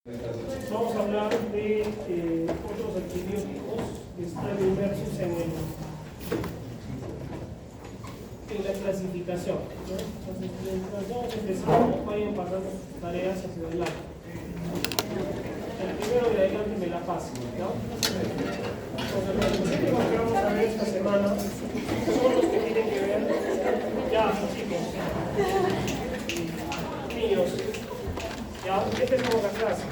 Vamos a hablar de otros antibióticos que están inmersos en la clasificación, ¿no? Entonces, mientras vamos empezando, vayan pasando sus tareas hacia adelante. El primero de adelante me la paso, ¿no? Entonces, los últimos que vamos a ver esta semana son los que tienen que ver, ya, chicos, niños, ya, empezamos la clase.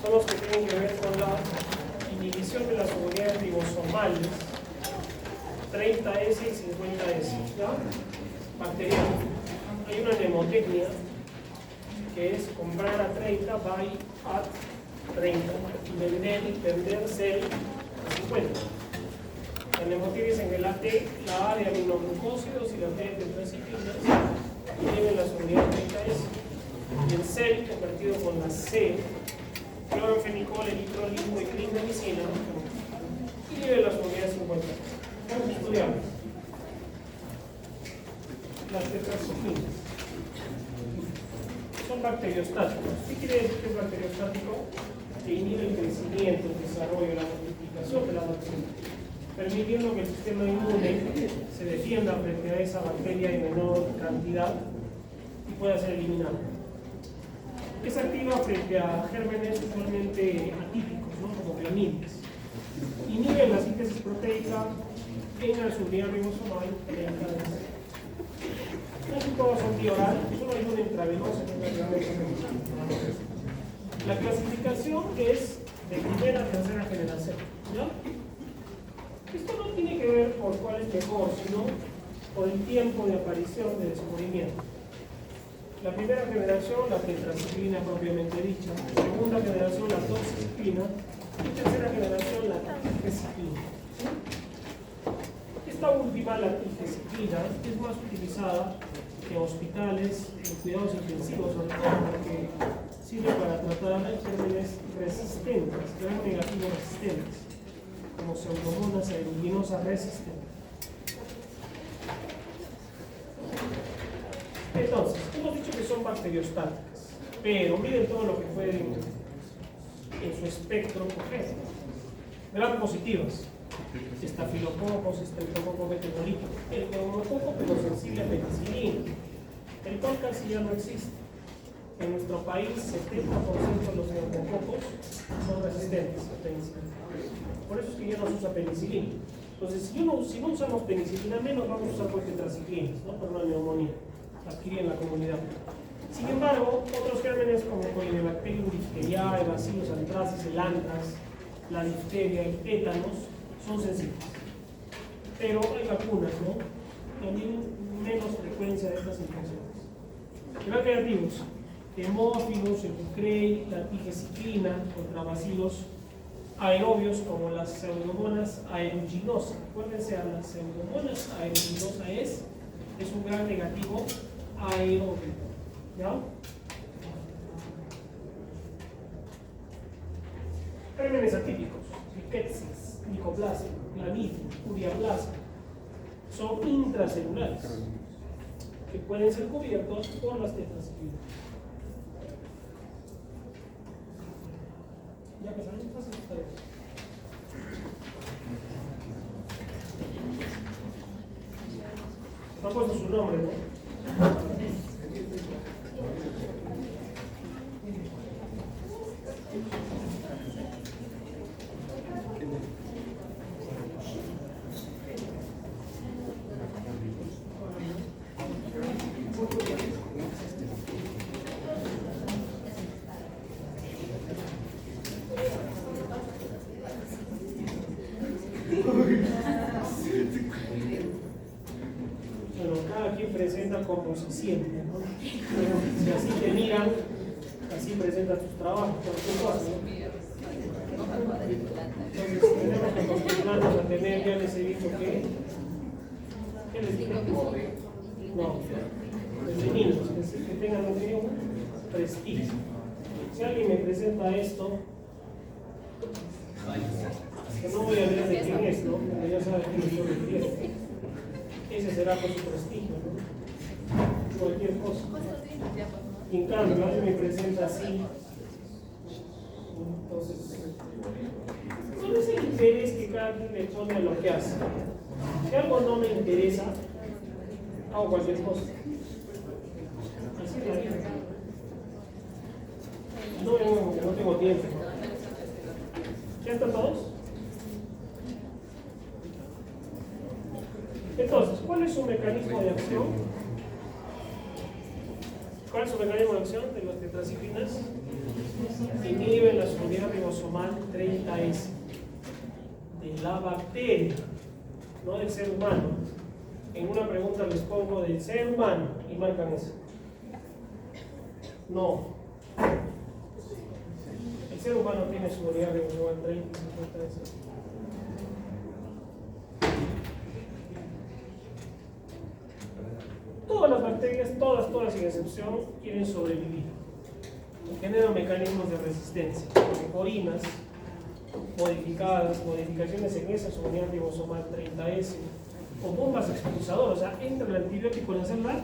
Son los que tienen que ver con la inhibición de las unidades ribosomales 30S y 50S, ¿ya? Bacteriana. Hay una mnemotecnia que es comprar a 30, buy at 30, y vender, sell a 50. La mnemotecnia es en el AT, la A de aminoglucósidos y la T de tetraciclinas, tienen las unidades 30S. Y el sell convertido con la C, clorofenicol, eritrolito y clindamicina, y de las unidades 50. Vamos a estudiar las tetraciclinas. Son bacteriostáticos. ¿Qué quiere decir que es bacteriostático? Que inhibe el crecimiento, el desarrollo, la multiplicación de la bacteria, permitiendo que el sistema inmune se defienda frente a esa bacteria en menor cantidad y pueda ser eliminada. Es activa frente a gérmenes usualmente atípicos, ¿no? Como clamidias. Inhibe la síntesis proteica en la unidad ribosomal de la cadena. Casi todos son vía oral, solo hay una intravenosa que es la intravenosa. La clasificación es de primera a tercera generación, ¿ya? Esto no tiene que ver por cuál es mejor, sino por el tiempo de aparición de descubrimiento. La primera generación, la tetraciclina propiamente dicha, la segunda generación, la doxiciclina, y tercera generación, la tigecyclina. Esta última, la tigecyclina, es más utilizada en hospitales, en cuidados intensivos, sobre todo porque sirve para tratar gérmenes resistentes, gram negativos resistentes, como pseudomonas aeruginosas resistentes. Entonces, hemos dicho que son bacteriostáticas, pero miren todo lo que pueden en su espectro coger. Gram positivas, estafilococos, estreptococo beta-hemolytic, el neumococo pero sensible a penicilina, el cual casi ya no existe. En nuestro país, 70% de los neumococos son resistentes a penicilina. Por eso es que ya no se usa penicilina. Entonces, si no usamos penicilina, menos vamos a usar tetraciclinas, ¿no? Por una neumonía adquirir en la comunidad. Sin embargo, otros gérmenes como Corynebacterium diphtheriae, Bacillus anthracis, el anthrax, la difteria y tétanos son sensibles. Pero hay vacunas, ¿no? También menos frecuencia de estas infecciones. Gram negativos, hemófilos, ebucrei, la tigecyclina contra bacilos aerobios como las pseudomonas aeruginosa. Acuérdense, a las pseudomonas aeruginosa es un gram negativo aerobio, ¿ya? Gérmenes atípicos, rickettsia, mycoplasma, clamidia, ureaplasma, son intracelulares que pueden ser cubiertos por las tetraciclinas. Ya pasaron, pasen ustedes. No ha puesto su nombre, ¿no? Bueno, cada quien presenta como se siente, ¿no? Si así te miran, así presentan tus trabajos, por supuesto, ¿no? Entonces tenemos que acostumbrarnos a tener, ya les he dicho que ¿qué les digo? No, desde niños, que tengan un prestigio. Si alguien me presenta esto, que no voy a hablar de quién es, ¿no? Porque ya saben quién yo refiero. Ese será por su prestigio, ¿no? Cualquier cosa. Y en cambio, alguien me presenta así. Entonces, ¿cuál es el interés que cada quien le pone a lo que hace? Si algo no me interesa, hago cualquier cosa. Así es la vida. No tengo tiempo. ¿Ya están todos? Entonces, ¿cuál es su mecanismo de acción? ¿Cuál es su mecanismo de acción de las tetraciclinas? Inhiben la subunidad ribosomal 30S de la bacteria, no del ser humano. En una pregunta les pongo del ser humano y marcan eso. No. El ser humano tiene subunidad ribosomal 30 y 50S. Todas las bacterias, todas sin excepción, quieren sobrevivir. Generan mecanismos de resistencia, porinas modificadas, modificaciones en esa subunidad ribosomal 30S, o bombas expulsadoras, o sea, entra el antibiótico en la célula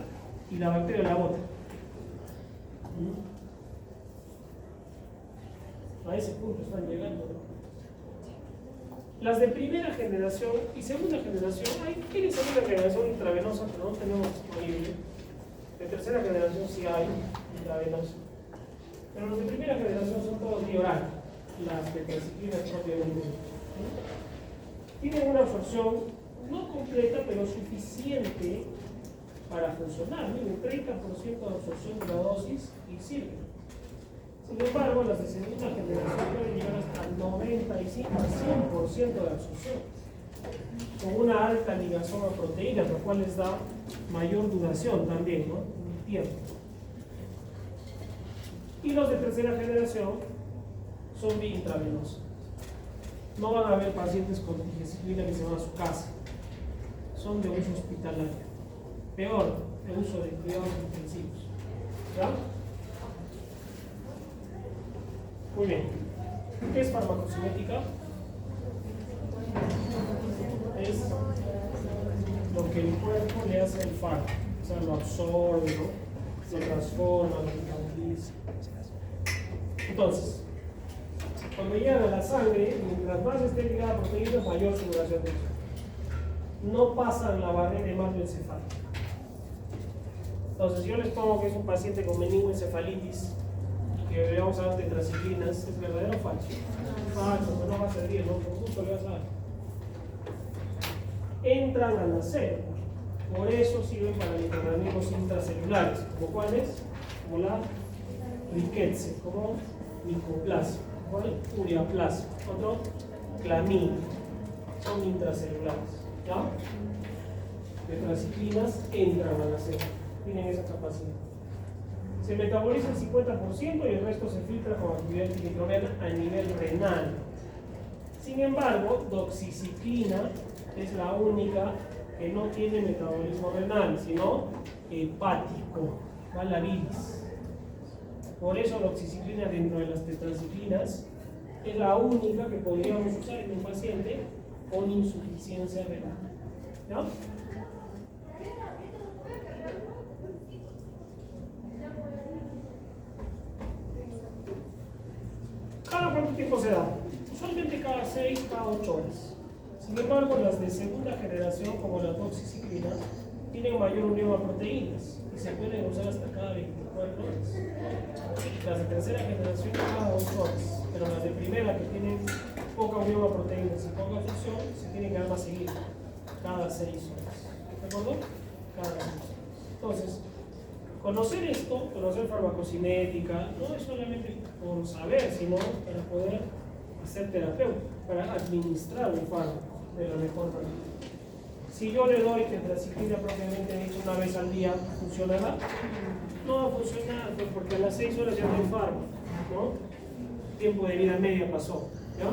y la bacteria la bota. A ese punto están llegando, ¿no? Las de primera generación y segunda generación, tienen segunda generación intravenosa, pero no tenemos disponible. De tercera generación sí hay intravenosa. Pero los de primera generación son todos vía oral, las tetraciclinas propiamente. Tienen una absorción no completa, pero suficiente para funcionar. Miren, 30% de absorción de la dosis y sirve. Sin embargo, las de segunda generación pueden llegar hasta el 95 a 100% de absorción, con una alta ligación a proteínas, lo cual les da mayor duración también, ¿no? Tiempo. Y los de tercera generación son vía intravenosa. No van a haber pacientes con tigecyclina que se van a su casa. Son de uso hospitalario. Peor, de uso de cuidados intensivos. ¿Ya? Muy bien. ¿Qué es farmacocinética? Es lo que el cuerpo le hace al fármaco. O sea, lo absorbe, ¿no? Lo transforma, lo metaboliza. Entonces, cuando llega a la sangre, mientras más esté ligada a proteínas, mayor su duración de acción. No pasan la barrera hematoencefálica. Entonces, si yo les pongo que es un paciente con meningoencefalitis y que le vamos a dar tetraciclinas, ¿es verdadero o falso? Falso, pero no va a servir, ¿no? Por gusto le vas a dar. Entran a la célula. Por eso sirven para microorganismos intracelulares. ¿Como cuáles? Como la riqueza, como micoplasma, ¿cuál? Ureaplasma, otro clamidia. Son intracelulares. ¿Ya? Tetraciclinas entran a la célula, tienen esa capacidad. Se metaboliza el 50% y el resto se filtra con actividad antimicrobiana a nivel renal. Sin embargo, doxiciclina es la única que no tiene metabolismo renal, sino hepático, va a la bilis. Por eso la doxiciclina dentro de las tetraciclinas es la única que podríamos usar en un paciente con insuficiencia renal. ¿Ya? ¿Cada cuánto tiempo se da? Usualmente cada 6, cada 8 horas. Sin embargo, las de segunda generación, como la doxiciclina, tienen mayor unión a proteínas y se pueden usar hasta cada 24 horas. Las de tercera generación cada 8 horas, pero las de primera, que tienen poca unión a proteínas y poca absorción, se tienen que dar más seguido, cada 6 horas. ¿De acuerdo? Cada 6 horas. Entonces, conocer esto, conocer farmacocinética, no es solamente por saber, sino para poder ser terapeuta, para administrar un fármaco de la mejor manera. Si yo le doy tetraciclina propiamente dicho una vez al día, ¿funcionará? No va a funcionar, pues porque a las 6 horas ya no hay fármaco, ¿no? El tiempo de vida media pasó, ¿ya?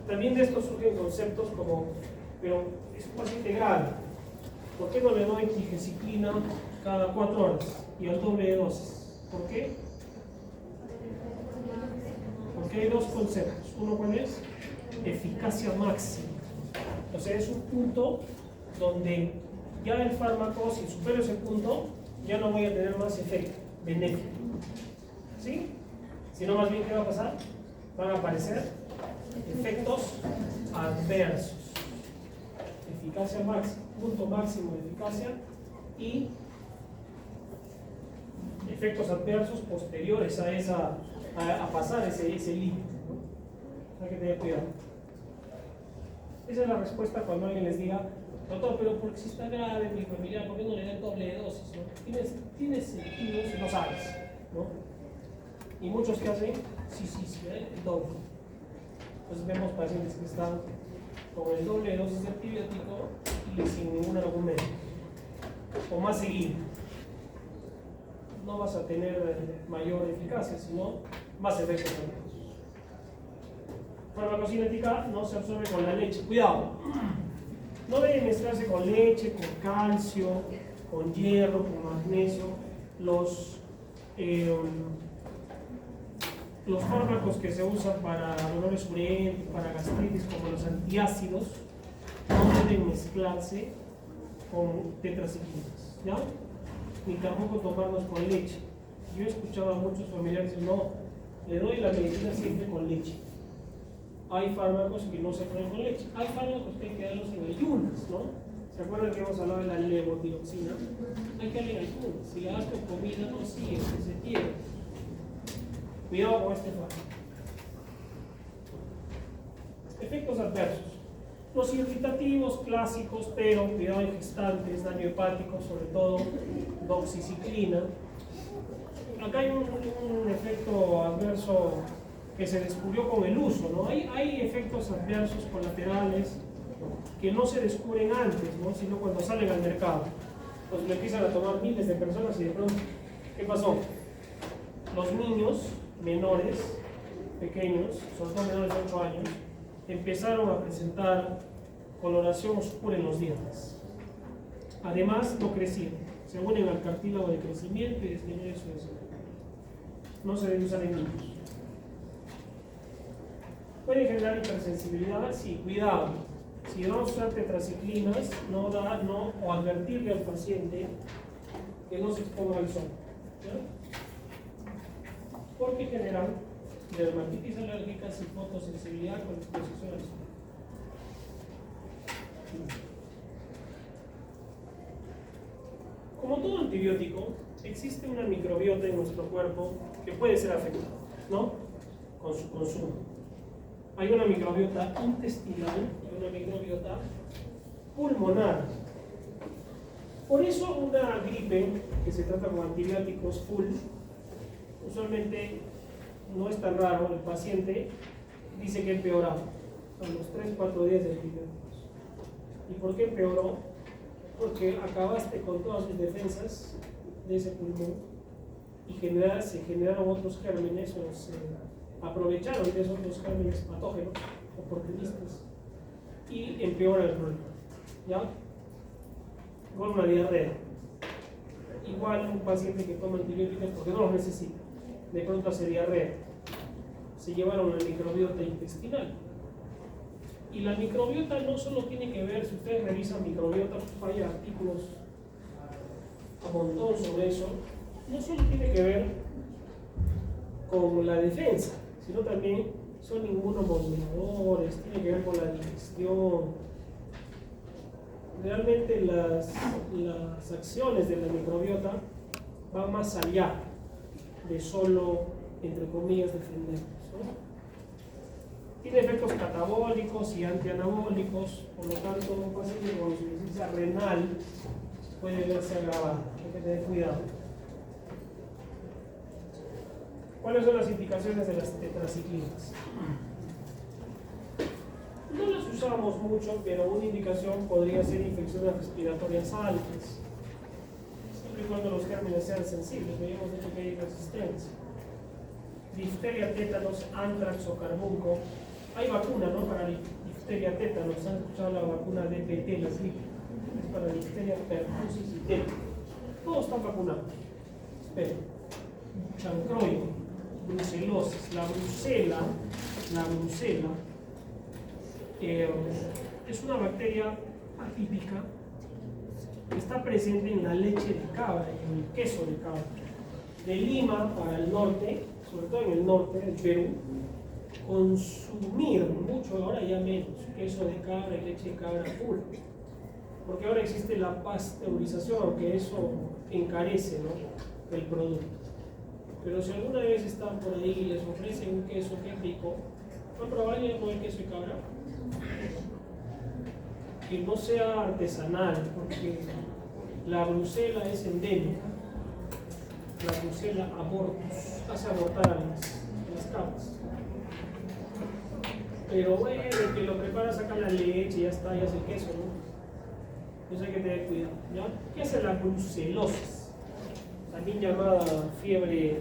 También de esto surgen conceptos como, pero es un paciente grave, ¿por qué no le doy tigecyclina cada 4 horas y al doble de dosis? ¿Por qué? Porque hay dos conceptos. Uno, ¿cuál es? Eficacia máxima. O sea, es un punto donde ya el fármaco, si supero ese punto, ya no voy a tener más efecto. benéfico. ¿Sí? Sino más bien, ¿qué va a pasar? Van a aparecer efectos adversos. Eficacia máxima, punto máximo de eficacia y efectos adversos posteriores a pasar ese límite, ¿no? Hay que tener cuidado. Esa es la respuesta cuando alguien les diga, doctor, pero ¿por qué si está grave mi familiar? ¿Por qué no le dan doble dosis? ¿No? Tiene sentido si no sabes, ¿no? Y muchos que hacen, sí, el doble. Entonces vemos pacientes que están con el doble de dosis de antibiótico y sin ningún argumento, o más seguido. No vas a tener mayor eficacia, sino más efectos adversos. Farmacocinética no se absorbe con la leche. Cuidado, no debe mezclarse con leche, con calcio, con hierro, con magnesio. Los fármacos que se usan para dolores urétricos, para gastritis, como los antiácidos, no deben mezclarse con tetraciclinas, ¿ya? Ni tampoco tomarlos con leche. Yo he escuchado a muchos familiares decir, no, le doy la medicina siempre con leche. Hay fármacos que no se ponen con leche. Hay fármacos que hay que darlos en ayunas, ¿no? ¿Se acuerdan que hemos hablado de la levotiroxina? Hay que darle en ayunas. Si le das con comida, no sigue, se pierde. Cuidado con este fármaco. Efectos adversos. Los irritativos clásicos, pero cuidado en gestantes, daño hepático, sobre todo doxiciclina. Acá hay un efecto adverso que se descubrió con el uso, ¿no? Hay efectos adversos colaterales que no se descubren antes, ¿no? Sino cuando salen al mercado. Pues lo empiezan a tomar miles de personas y de pronto, ¿qué pasó? Los niños menores, pequeños, sobre todo menores de 8 años, empezaron a presentar coloración oscura en los dientes. Además, no crecían, se unen al cartílago de crecimiento y disminuye su densidad. No se debe usar en niños. Puede generar hipersensibilidad, sí, cuidado. Si vamos a usar tetraciclinas, o advertirle al paciente que no se exponga al sol, ¿ya? Porque generan dermatitis alérgicas y fotosensibilidad con exposición al sol. Como todo antibiótico, existe una microbiota en nuestro cuerpo que puede ser afectada, ¿no? Con su consumo. Hay una microbiota intestinal y una microbiota pulmonar. Por eso una gripe que se trata con antibióticos full, usualmente no es tan raro, el paciente dice que empeoraba a los 3-4 días de antibióticos. ¿Y por qué empeoró? Porque acabaste con todas tus defensas de ese pulmón y se generaron otros gérmenes o se aprovecharon de esos otros gérmenes patógenos, oportunistas, y empeora el problema, ¿ya? Con una diarrea. Igual un paciente que toma antibióticos porque no los necesita, de pronto hace diarrea, se llevaron la microbiota intestinal. Y la microbiota no solo tiene que ver, si ustedes revisan microbiota, hay artículos a montón sobre eso, no solo tiene que ver con la defensa, sino también son inmunomoduladores, tiene que ver con la digestión. Realmente las acciones de la microbiota van más allá de solo, entre comillas, defendernos, ¿no? Tiene efectos catabólicos y antianabólicos, por lo tanto, un paciente con insuficiencia renal puede verse agravado. Hay que tener cuidado. ¿Cuáles son las indicaciones de las tetraciclinas? No las usamos mucho, pero una indicación podría ser infecciones respiratorias altas, siempre y cuando los gérmenes sean sensibles. Veíamos que hay resistencia. Difteria, tétanos, antrax o carbunco. Hay vacuna, ¿no? Para difteria, tétanos. ¿Han escuchado la vacuna DPT, la gripe? Es para difteria, pertussis y tétanos. Todos están vacunados. Espera. Chancroide, brucelosis. La brucela es una bacteria atípica que está presente en la leche de cabra y en el queso de cabra. de Lima para el norte, sobre todo en el norte del Perú, consumir mucho, ahora ya menos, queso de cabra y leche de cabra pura, porque ahora existe la pasteurización, aunque eso encarece, ¿no?, el producto. Pero si alguna vez están por ahí y les ofrecen un queso que es rico, ¿han probado ya con el queso de cabra? Que no sea artesanal, porque la Brucela es endémica. La Brucela abortus, hace abortar a las cabras. Pero bueno, el que lo prepara saca la leche y ya está, ya hace el queso, ¿no? Entonces hay que tener cuidado, ¿ya? ¿Qué es la brucelosis? También llamada fiebre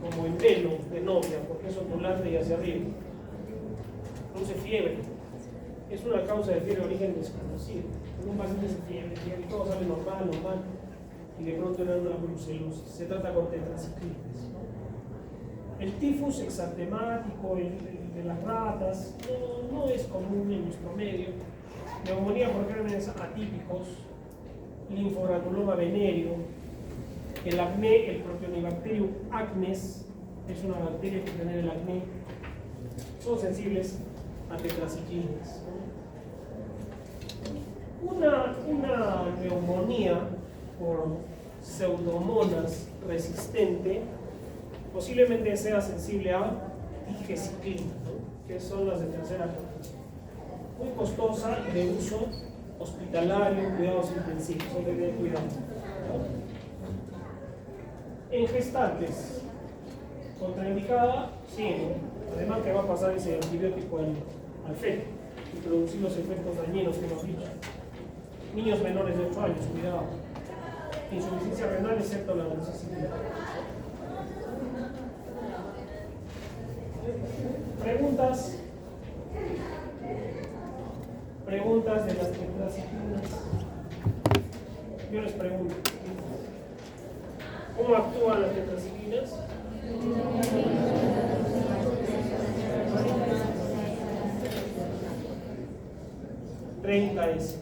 como en velo de novia, porque es ondulante y hacia arriba. Produce fiebre. Es una causa de fiebre de origen desconocido. Un paciente se fiebre, y todo sale normal, y de pronto le da una brucelosis. Se trata con tetraciclinas, ¿no? El tifus exantemático, el de las ratas, no es común en nuestro medio. Neumonía por gérmenes atípicos, linfogranuloma venéreo, el acné, el Propionibacterium acnes, es una bacteria que genera el acné, son sensibles a tetraciclinas. Una neumonía por pseudomonas resistente posiblemente sea sensible a digeciclina, ¿no?, que son las de tercera categoría. Muy costosa y de uso hospitalario, cuidados intensivos, hay que tener cuidado. En gestantes, contraindicada, sí, ¿no? Además que va a pasar ese antibiótico al feto y producir los efectos dañinos que hemos dicho. Niños menores de 8 años, cuidado. Insuficiencia renal excepto la necesidad. Preguntas de las tetraciclinas. Yo les pregunto, ¿cómo actúan las tetraciclinas? 30 es.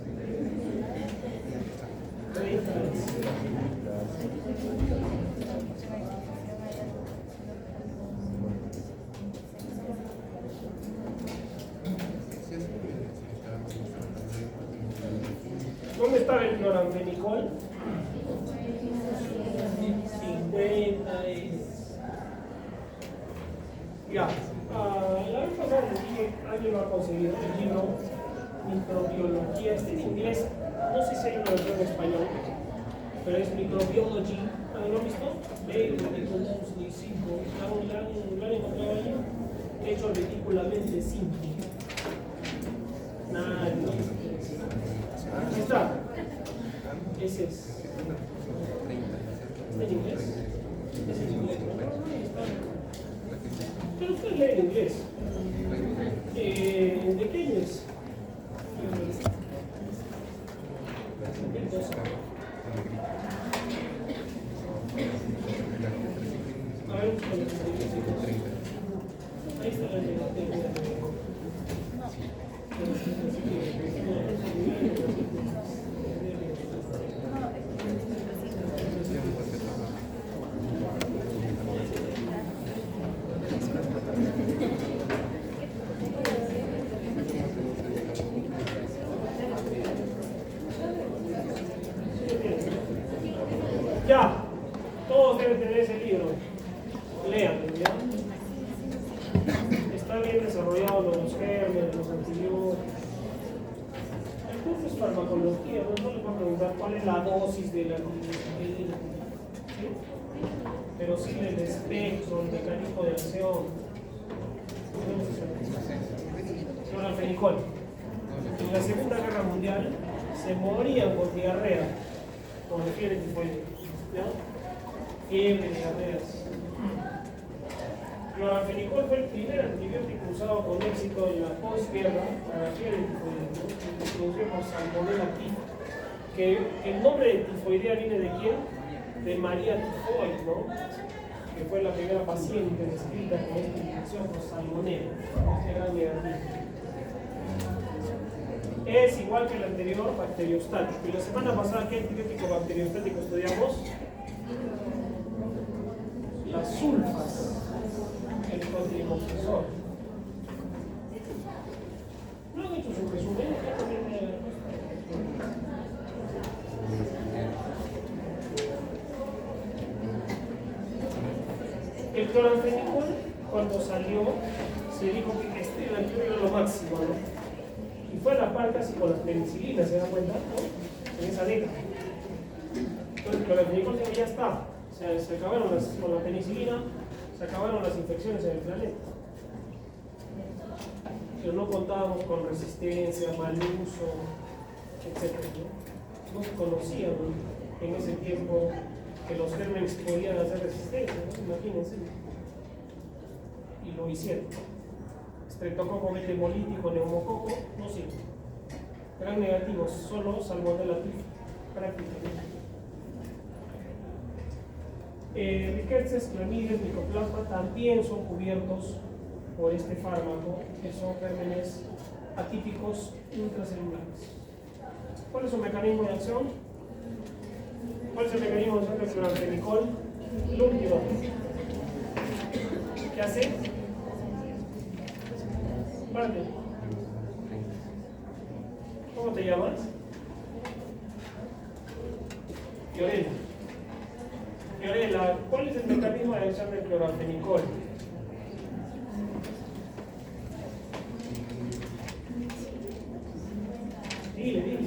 ¿Dónde está el cloranfenicol? 50 es. Ya. La vez pasada les dije, alguien lo ha conseguido, el libro Microbiología, este en inglés, no sé si hay una versión en español, pero es Microbiology. ¿Lo han visto? Ni 5. ¿Lo han encontrado ahí? Hecho ridículamente simple. Nada, no. Aquí está. Ese es. ¿Está en inglés? ¿Es en inglés? Pero usted lee en inglés. ¿De qué año es? A ver, ahí está la ya, todos deben tener ese libro. Léanlo, ¿ya? Está bien desarrollado los gérmenes, los antibióticos. El curso es farmacología, no les voy a preguntar cuál es la dosis de la ¿sí? Pero sí el espectro, el mecanismo de acción. Cloranfenicol. En la Segunda Guerra Mundial se morían por diarrea, por fiebre tifoidea, ¿ya? Fiebre, diarreas. Cloranfenicol fue el primer antibiótico usado con éxito en la posguerra para la fiebre tifoidea, introducido por Salmonella Typhi. Que el nombre de tifoidea viene de quién? De María Tifoid, ¿no? Que fue la primera paciente descrita con esta infección por Salmonella, este gran negativo. Es igual que el anterior, bacteriostático. Y la semana pasada, ¿qué antibiótico bacteriostático estudiamos? las sulfas, el cotrimoprazol. ¿No han hecho su resumen? Acá también me da la respuesta. El cloranfenicol, cuando salió, se dijo que este era lo máximo, ¿no? Y fue a la par casi con las penicilinas, ¿se dan cuenta? ¿No? En esa década. Entonces, el cloranfenicol ya está. Se acabaron con la penicilina, se acabaron las infecciones en el planeta. Pero no contábamos con resistencia, mal uso, etc. No se conocían en ese tiempo que los gérmenes podían hacer resistencia, ¿no? Imagínense. Y lo hicieron. Estreptococo metabolítico, neumococo, no sirve. Eran negativos, solo salmonella tifus, prácticamente. Rickettsias, clamidias, micoplasma también son cubiertos por este fármaco, que son gérmenes atípicos intracelulares. ¿Cuál es su mecanismo de acción? ¿Cuál es el mecanismo de acción del cloranfenicol? El último. ¿Qué hace? Parte. ¿Cómo te llamas? Fiorella. Fiorella, ¿cuál es el mecanismo de acción del cloranfenicol? Dile.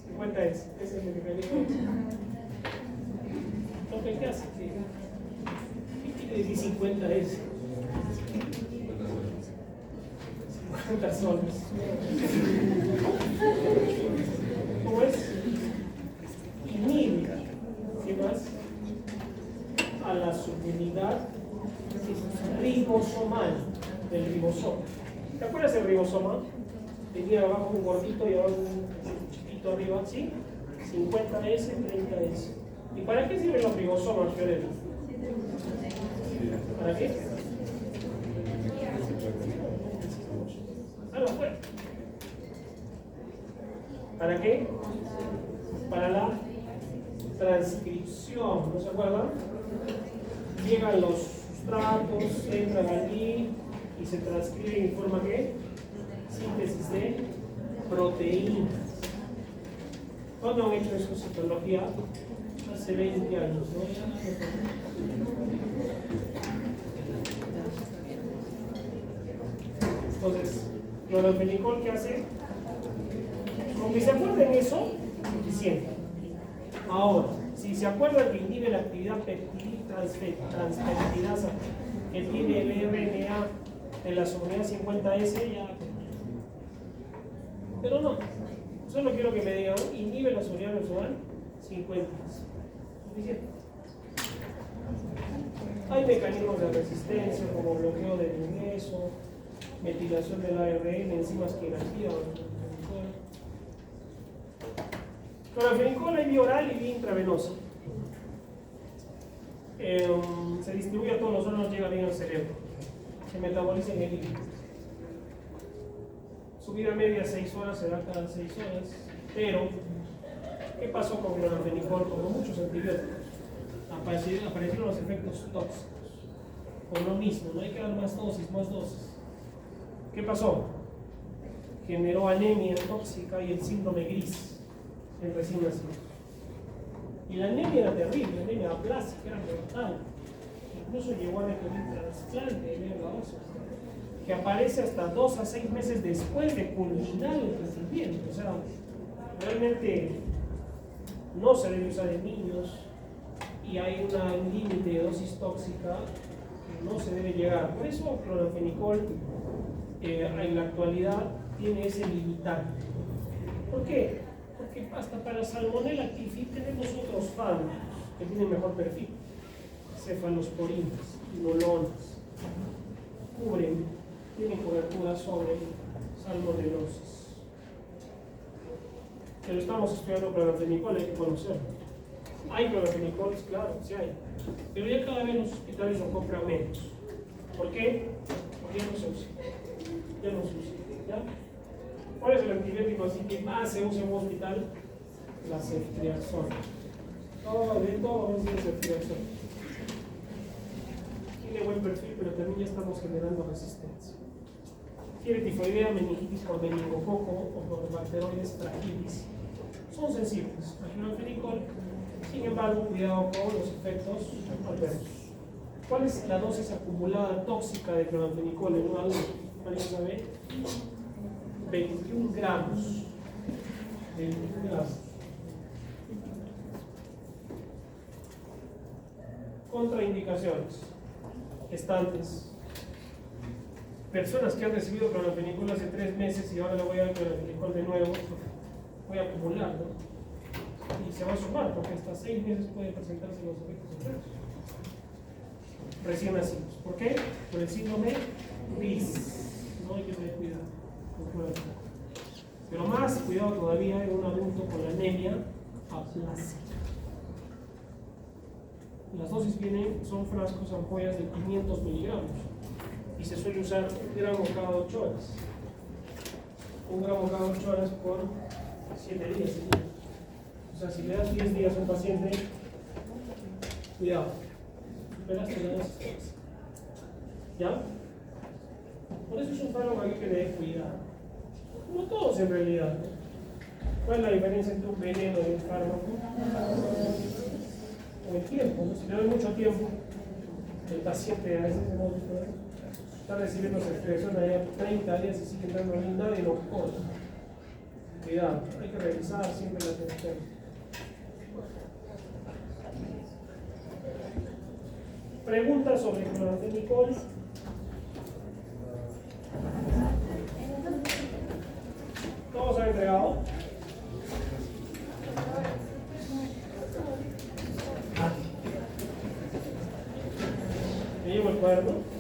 50 es, ese es el mecanismo. ¿Qué hace? ¿Qué quiere decir 50 es? 50 soles. ¿Cómo es? Inhibe. ¿Qué más? A la subunidad ribosomal del ribosoma. ¿Te acuerdas del ribosoma? Tenía abajo un gordito y abajo un chiquito arriba, ¿sí? 50S, 30S. ¿Y para qué sirven los ribosomas, Fiorella? ¿Para qué? Habla fuerte. ¿Para qué? Para la transcripción, ¿no se acuerdan? Llegan los sustratos, entran allí y se transcriben en forma ¿qué? Síntesis de proteínas. ¿Cuándo han hecho eso en citología? Hace 20 años, ¿no? Entonces, cloranfenicol, ¿qué hace? Aunque se acuerden eso, suficiente. Ahora, si se acuerdan que inhibe la actividad transpeptidasa que tiene el RNA de la subunidad 50S, ya. Pero no, solo quiero que me digan, inhibe la subunidad versual 50. Suficiente. Hay mecanismos de resistencia como bloqueo del ingreso, metilación del ARN, enzimas que inactivan. Cloranfenicol hay vía oral y vía intravenosa. Se distribuye a todos los órganos, llega bien al cerebro. Se metaboliza en el hígado. Su vida media 6 horas, se da cada 6 horas. Pero, ¿qué pasó con cloranfenicol? Como muchos antibióticos, aparecieron los efectos tóxicos. Con lo mismo, no hay que dar más dosis. ¿Qué pasó? Generó anemia tóxica y el síndrome gris en recién nacido. Y la anemia era terrible, anemia aplásica, era mortal. Incluso llegó a requerir trasplante de médula ósea, que aparece hasta 2 a 6 meses después de culminar el tratamiento. O sea, realmente no se debe usar en niños y hay un límite de dosis tóxica que no se debe llegar. Por eso cloranfenicol en la actualidad tiene ese limitante. ¿Por qué? Porque hasta para Salmonella typhi tenemos otros fármacos que tienen mejor perfil. Cefalosporinas, inolonas, tienen cobertura sobre salmonelosis. Pero estamos estudiando cloranfenicol, hay que conocerlo. Hay cloranfenicols, claro, sí hay. Pero ya cada vez los hospitales lo compran menos. ¿Por qué? Porque ya no se usa. ¿Ya? ¿Cuál es el antibiótico así que más se usa en un hospital? la ceftriaxona. Todo bien, todo es de ceftriaxona. Tiene buen perfil, pero también ya estamos generando resistencia. Tiene tifoidea, meningitis por meningococo o por bacteroides fragilis. Son sensibles al clorfenicol, sin embargo, cuidado con los efectos adversos. ¿Cuál es la dosis acumulada tóxica de clorfenicol en un adulto? ¿Alguien sabe? 21 gramos. 21 gramos. Contraindicaciones. Gestantes. Personas que han recibido clorfenicol hace 3 meses y ahora le voy a dar clorfenicol de nuevo, voy a acumular, ¿no? Y se va a sumar porque hasta 6 meses puede presentarse los efectos adversos. Recién nacidos. ¿Por qué? Por el síndrome BIS. No hay que tener cuidado. Pero más cuidado todavía en un adulto con anemia aplásica. Las dosis son frascos, ampollas de 500 miligramos y se suele usar 1 gramo cada 8 horas. 1 gramo cada 8 horas por 7 días. O sea, si le das 10 días a un paciente, cuidado, superaste la dosis. ¿Ya? Por eso es un fármaco que hay que tener cuidado. Como todos en realidad, ¿no? ¿Cuál es la diferencia entre un veneno y un fármaco? O el tiempo, ¿no? Si le doy mucho tiempo, el paciente a veces está recibiendo ceftriaxona ya 30 días y sigue entrando a mí, nadie lo corta. Cuidado, hay que revisar siempre la atención. Preguntas sobre clorfenicol. ¿Todos han entregado? Me llevo el cuaderno.